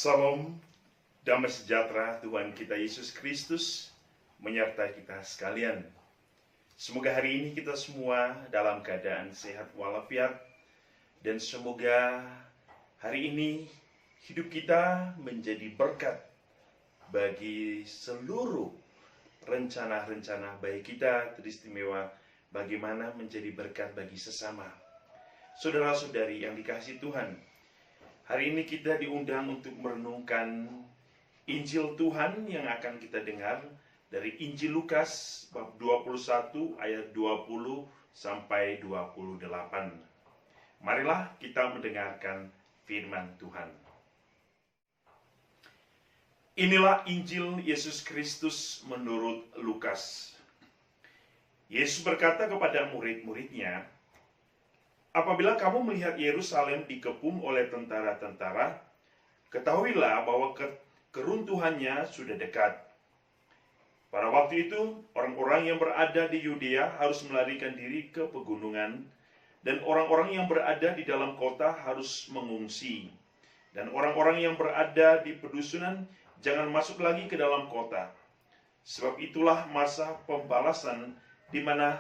Salam, damai sejahtera Tuhan kita Yesus Kristus menyertai kita sekalian. Semoga hari ini kita semua dalam keadaan sehat walafiat, dan semoga hari ini hidup kita menjadi berkat bagi seluruh rencana-rencana baik kita, teristimewa bagaimana menjadi berkat bagi sesama. Saudara-saudari yang dikasihi Tuhan, hari ini kita diundang untuk merenungkan Injil Tuhan yang akan kita dengar dari Injil Lukas bab 21 ayat 20 sampai 28. Marilah kita mendengarkan firman Tuhan. Inilah Injil Yesus Kristus menurut Lukas. Yesus berkata kepada murid-muridnya, "Apabila kamu melihat Yerusalem dikepung oleh tentara-tentara, ketahuilah bahwa keruntuhannya sudah dekat." Pada waktu itu, orang-orang yang berada di Yudea harus melarikan diri ke pegunungan, dan orang-orang yang berada di dalam kota harus mengungsi. Dan orang-orang yang berada di pedusunan jangan masuk lagi ke dalam kota. Sebab itulah masa pembalasan di mana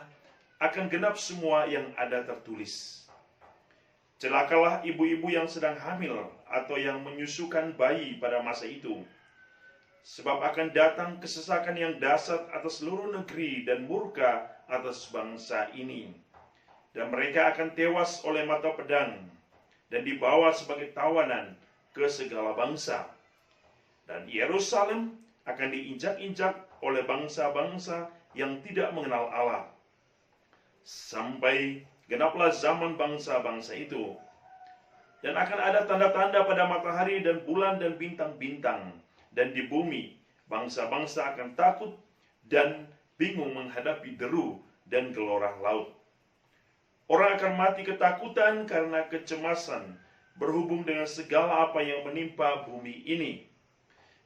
akan genap semua yang ada tertulis. Celakalah ibu-ibu yang sedang hamil atau yang menyusukan bayi pada masa itu. Sebab akan datang kesesakan yang dahsyat atas seluruh negeri dan murka atas bangsa ini. Dan mereka akan tewas oleh mata pedang dan dibawa sebagai tawanan ke segala bangsa. Dan Yerusalem akan diinjak-injak oleh bangsa-bangsa yang tidak mengenal Allah. Sampai genaplah zaman bangsa-bangsa itu. Dan akan ada tanda-tanda pada matahari dan bulan dan bintang-bintang. Dan di bumi bangsa-bangsa akan takut dan bingung menghadapi deru dan gelora laut. Orang akan mati ketakutan karena kecemasan berhubung dengan segala apa yang menimpa bumi ini.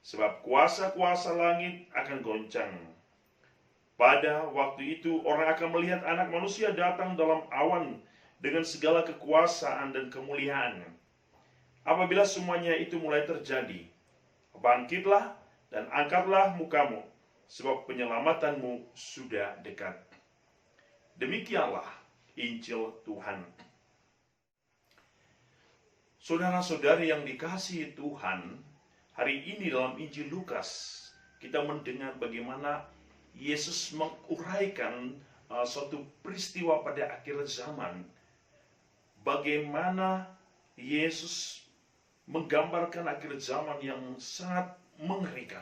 Sebab kuasa-kuasa langit akan goncang. Pada waktu itu orang akan melihat Anak Manusia datang dalam awan dengan segala kekuasaan dan kemuliaan. Apabila semuanya itu mulai terjadi, bangkitlah dan angkatlah mukamu, sebab penyelamatanmu sudah dekat. Demikianlah Injil Tuhan. Saudara-saudari yang dikasihi Tuhan, hari ini dalam Injil Lukas kita mendengar bagaimana Yesus menguraikan suatu peristiwa pada akhir zaman. Bagaimana Yesus menggambarkan akhir zaman yang sangat mengerikan.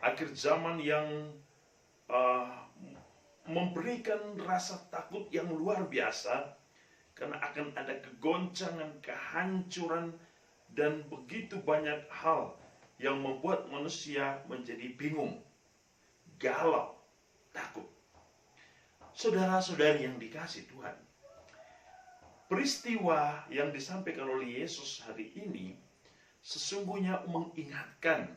Akhir zaman yang memberikan rasa takut yang luar biasa. Karena akan ada kegoncangan, kehancuran, dan begitu banyak hal yang membuat manusia menjadi bingung, galau, takut. Saudara-saudari yang dikasihi Tuhan, peristiwa yang disampaikan oleh Yesus hari ini sesungguhnya mengingatkan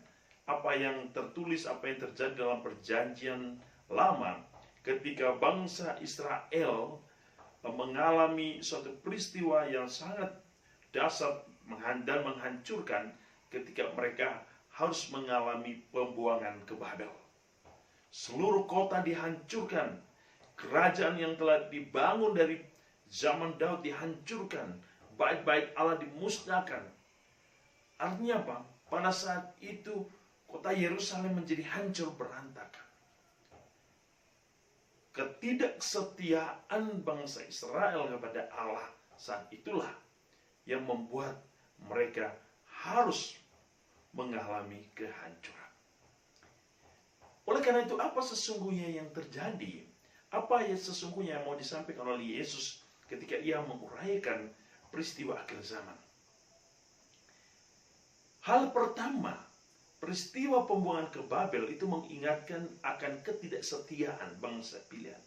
apa yang tertulis, apa yang terjadi dalam perjanjian lama ketika bangsa Israel mengalami suatu peristiwa yang sangat dahsyat dan menghancurkan ketika mereka harus mengalami pembuangan ke Babel. Seluruh kota dihancurkan, kerajaan yang telah dibangun dari zaman Daud dihancurkan, bait-bait Allah dimusnahkan. Artinya apa? Pada saat itu kota Yerusalem menjadi hancur berantakan. Ketidaksetiaan bangsa Israel kepada Allah saat itulah yang membuat mereka harus mengalami kehancuran. Oleh karena itu, apa sesungguhnya yang terjadi? Apa yang sesungguhnya yang mau disampaikan oleh Yesus ketika ia menguraikan peristiwa akhir zaman? Hal pertama, peristiwa pembuangan ke Babel itu mengingatkan akan ketidaksetiaan bangsa pilihan.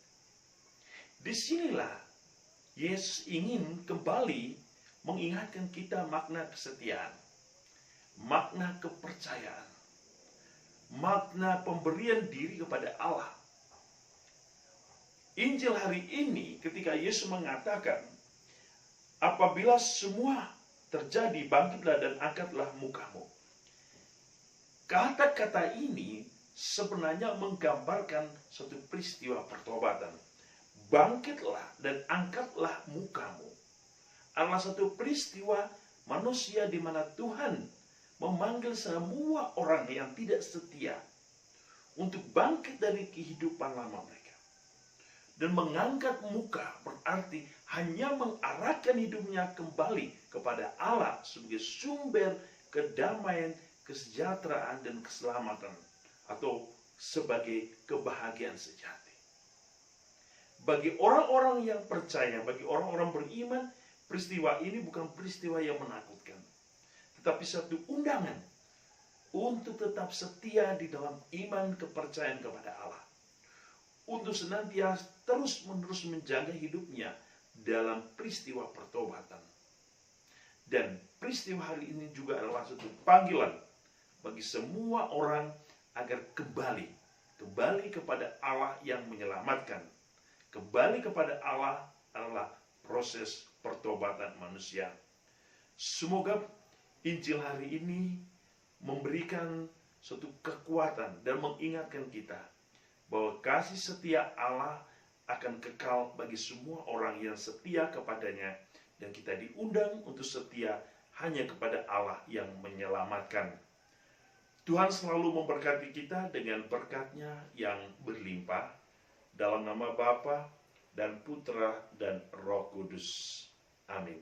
Disinilah Yesus ingin kembali mengingatkan kita makna kesetiaan, makna kepercayaan, makna pemberian diri kepada Allah. Injil hari ini ketika Yesus mengatakan, apabila semua terjadi, bangkitlah dan angkatlah mukamu. Kata-kata ini sebenarnya menggambarkan suatu peristiwa pertobatan. Bangkitlah dan angkatlah mukamu adalah satu peristiwa manusia di mana Tuhan memanggil semua orang yang tidak setia untuk bangkit dari kehidupan lama mereka. Dan mengangkat muka berarti hanya mengarahkan hidupnya kembali kepada Allah sebagai sumber kedamaian, kesejahteraan, dan keselamatan, atau sebagai kebahagiaan sejati. Bagi orang-orang yang percaya, bagi orang-orang beriman, peristiwa ini bukan peristiwa yang menakutkan, tetapi satu undangan untuk tetap setia di dalam iman kepercayaan kepada Allah, untuk senantiasa terus-menerus menjaga hidupnya dalam peristiwa pertobatan. Dan peristiwa hari ini juga adalah satu panggilan bagi semua orang agar kembali kepada Allah yang menyelamatkan. Kembali kepada Allah adalah proses pertobatan manusia. Semoga Injil hari ini memberikan suatu kekuatan dan mengingatkan kita bahwa kasih setia Allah akan kekal bagi semua orang yang setia kepadanya, dan kita diundang untuk setia hanya kepada Allah yang menyelamatkan. Tuhan selalu memberkati kita dengan berkat-Nya yang berlimpah, dalam nama Bapa dan Putra dan Roh Kudus. Amin.